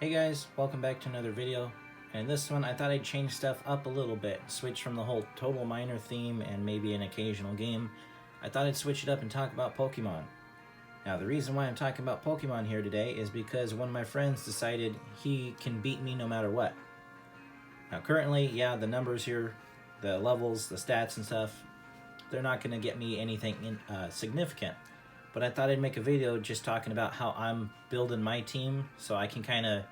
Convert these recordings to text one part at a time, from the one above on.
Hey guys, welcome back to another video. And this one I thought I'd change stuff up a little bit, switch from the whole Total Miner theme and maybe an occasional game. I thought I'd switch it up and talk about Pokemon. Now the reason why I'm talking about Pokemon here today is because one of my friends decided he can beat me no matter what. Now currently, yeah, the numbers here, the levels, the stats and stuff, they're not going to get me anything significant. But I thought I'd make a video just talking about how I'm building my team so I can kind of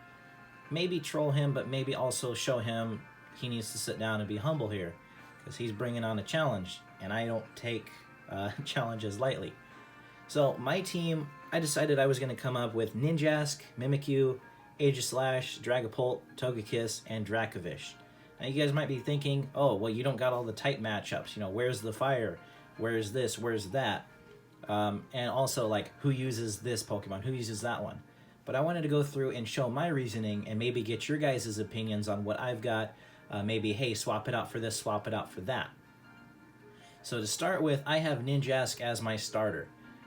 maybe troll him, but maybe also show him he needs to sit down and be humble here because he's bringing on a challenge, and I don't take challenges lightly. So my team, I decided I was going to come up with Ninjask, Mimikyu, Aegislash, Dragapult, Togekiss, and Dracovish. Now you guys might be thinking, oh, well, you don't got all the type matchups. You know, where's the fire? Where's this? Where's that? And also, like, who uses this Pokemon? Who uses that one? But I wanted to go through and show my reasoning and maybe get your guys' opinions on what I've got. Maybe, hey, swap it out for this, swap it out for that. So to start with, I have Ninjask as my starter.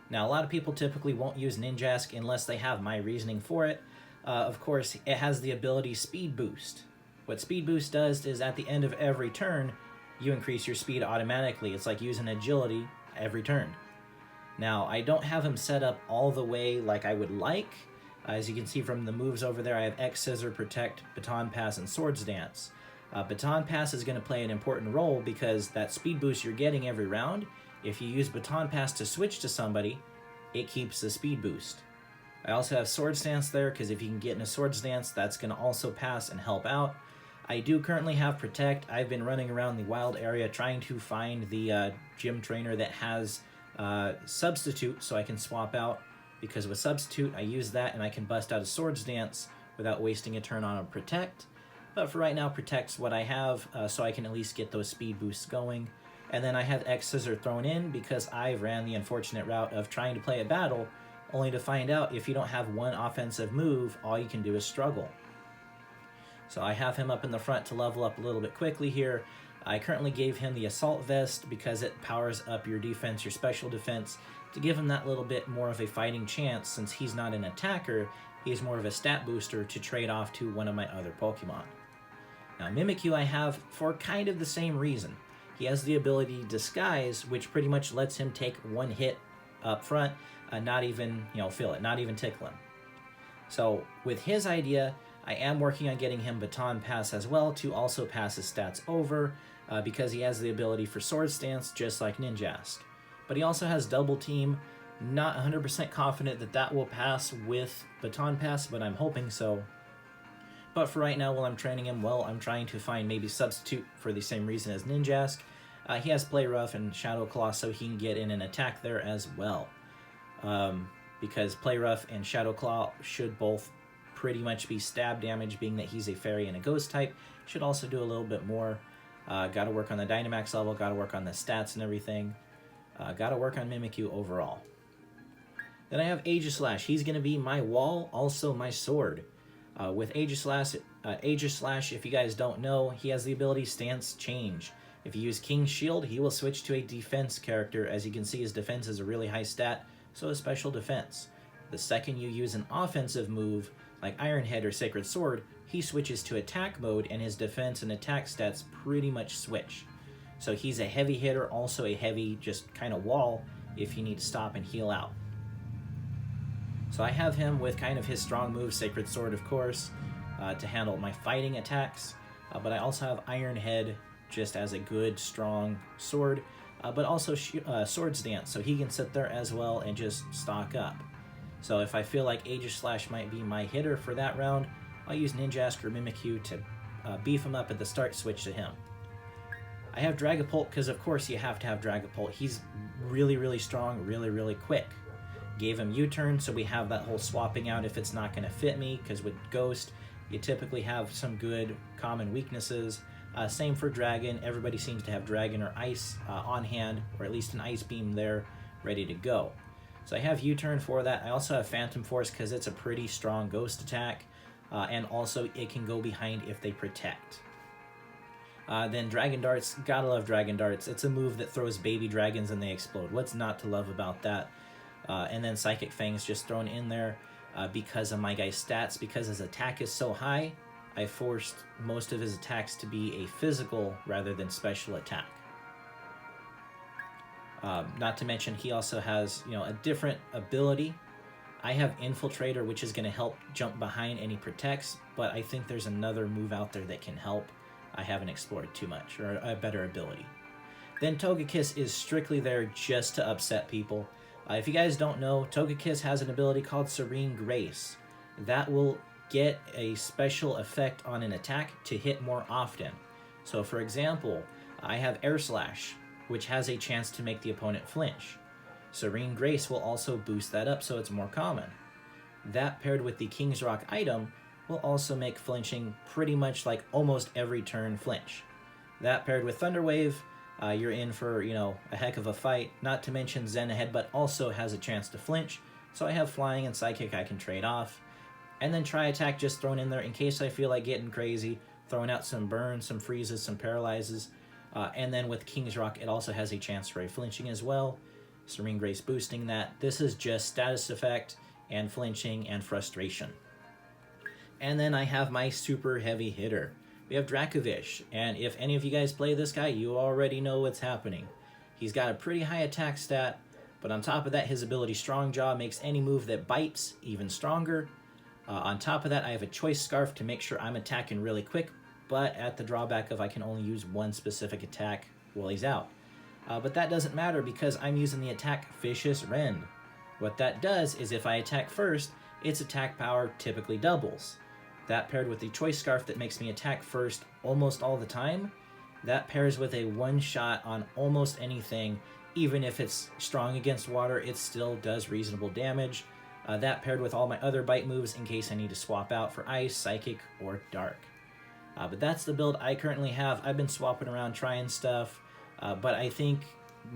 Now, a lot of people typically won't use Ninjask unless they have my reasoning for it. Of course, it has the ability Speed Boost. What Speed Boost does is at the end of every turn, you increase your speed automatically. It's like using agility every turn. Now, I don't have him set up all the way like I would like. As you can see from the moves over there, I have X, Scissor, Protect, Baton Pass, and Swords Dance. Baton Pass is going to play an important role because that speed boost you're getting every round, if you use Baton Pass to switch to somebody, it keeps the speed boost. I also have Swords Dance there because if you can get in a Swords Dance, that's going to also pass and help out. I do currently have Protect. I've been running around the wild area trying to find the gym trainer that has Substitute so I can swap out, because with Substitute I use that and I can bust out a Swords Dance without wasting a turn on a Protect. But for right now, Protect's what I have, so I can at least get those speed boosts going. And then I have X Scissor thrown in because I ran the unfortunate route of trying to play a battle only to find out if you don't have one offensive move, all you can do is struggle. So I have him up in the front to level up a little bit quickly here. I currently gave him the Assault Vest because it powers up your defense, your special defense, to give him that little bit more of a fighting chance. Since he's not an attacker, he's more of a stat booster to trade off to one of my other Pokemon. Now Mimikyu I have for kind of the same reason. He has the ability Disguise, which pretty much lets him take one hit up front, not even, feel it, not even tickle him. So with his idea, I am working on getting him Baton Pass as well to also pass his stats over, because he has the ability for Swords Dance just like Ninjask. But he also has Double Team. Not 100% confident that that will pass with Baton Pass, but I'm hoping so. But for right now, while I'm training him, well, I'm trying to find maybe Substitute for the same reason as Ninjask. He has Play Rough and Shadow Claw, so he can get in an attack there as well. Because Play Rough and Shadow Claw should both pretty much be stab damage, being that he's a fairy and a ghost type. Should also do a little bit more. Got to work on the Dynamax level, got to work on the stats and everything. Got to work on Mimikyu overall. Then I have Aegislash. He's going to be my wall, also my sword. With Aegislash, if you guys don't know, he has the ability Stance Change. If you use King's Shield, he will switch to a defense character. As you can see, his defense is a really high stat, so is special defense. The second you use an offensive move, like Iron Head or Sacred Sword, he switches to attack mode and his defense and attack stats pretty much switch. So he's a heavy hitter, also a heavy just kind of wall if you need to stop and heal out. So I have him with kind of his strong move, Sacred Sword of course, to handle my fighting attacks, but I also have Iron Head just as a good strong sword, but also Swords Dance, so he can sit there as well and just stock up. So if I feel like Aegislash might be my hitter for that round, I'll use Ninjask or Mimikyu to beef him up at the start, switch to him. I have Dragapult because of course you have to have Dragapult. He's really, really strong, really, really quick. Gave him U-turn, so we have that whole swapping out if it's not going to fit me, because with Ghost, you typically have some good common weaknesses. Same for Dragon. Everybody seems to have Dragon or Ice on hand, or at least an Ice Beam there, ready to go. So I have U-turn for that. I also have Phantom Force because it's a pretty strong Ghost attack, and also it can go behind if they protect. Then Dragon Darts, gotta love Dragon Darts. It's a move that throws baby dragons and they explode. What's not to love about that? And then Psychic Fangs just thrown in there. because of my guy's stats. Because his attack is so high, I forced most of his attacks to be a physical rather than special attack. Not to mention, he also has, a different ability. I have Infiltrator, which is going to help jump behind any protects, but I think there's another move out there that can help. I haven't explored too much, or a better ability. Then Togekiss is strictly there just to upset people. If you guys don't know, Togekiss has an ability called Serene Grace. That will get a special effect on an attack to hit more often. So for example, I have Air Slash, which has a chance to make the opponent flinch. Serene Grace will also boost that up so it's more common. That paired with the King's Rock item will also make flinching pretty much like almost every turn flinch. That paired with Thunder Wave, you're in for, a heck of a fight. Not to mention Zen Headbutt also has a chance to flinch, so I have Flying and Psychic I can trade off. And then Tri Attack just thrown in there in case I feel like getting crazy, throwing out some burns, some freezes, some paralyzes. And then with King's Rock, it also has a chance for a flinching as well. Serene Grace boosting that. This is just status effect and flinching and frustration. And then I have my super heavy hitter. We have Dracovish, and if any of you guys play this guy, you already know what's happening. He's got a pretty high attack stat, but on top of that, his ability Strong Jaw makes any move that bites even stronger. On top of that, I have a Choice Scarf to make sure I'm attacking really quick, but at the drawback of I can only use one specific attack while he's out. But that doesn't matter because I'm using the attack Vicious Rend. What that does is if I attack first, its attack power typically doubles. That paired with the Choice Scarf that makes me attack first almost all the time, that pairs with a one-shot on almost anything. Even if it's strong against water, it still does reasonable damage. That paired with all my other bite moves in case I need to swap out for Ice, Psychic, or Dark. But that's the build I currently have. I've been swapping around, trying stuff. But I think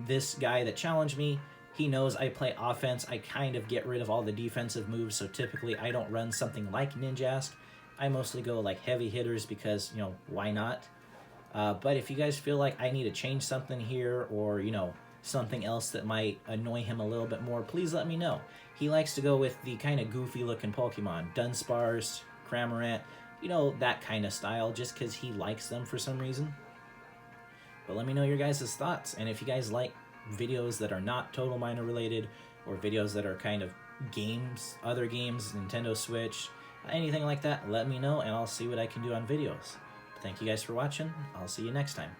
this guy that challenged me, he knows I play offense. I kind of get rid of all the defensive moves, so typically I don't run something like Ninjask. I mostly go like heavy hitters because, why not? But if you guys feel like I need to change something here or, something else that might annoy him a little bit more, please let me know. He likes to go with the kind of goofy looking Pokemon, Dunsparce, Cramorant, that kind of style, just because he likes them for some reason. But let me know your guys' thoughts, and if you guys like videos that are not Total Miner related, or videos that are kind of games, other games, Nintendo Switch, anything like that, let me know, and I'll see what I can do on videos. Thank you guys for watching. I'll see you next time.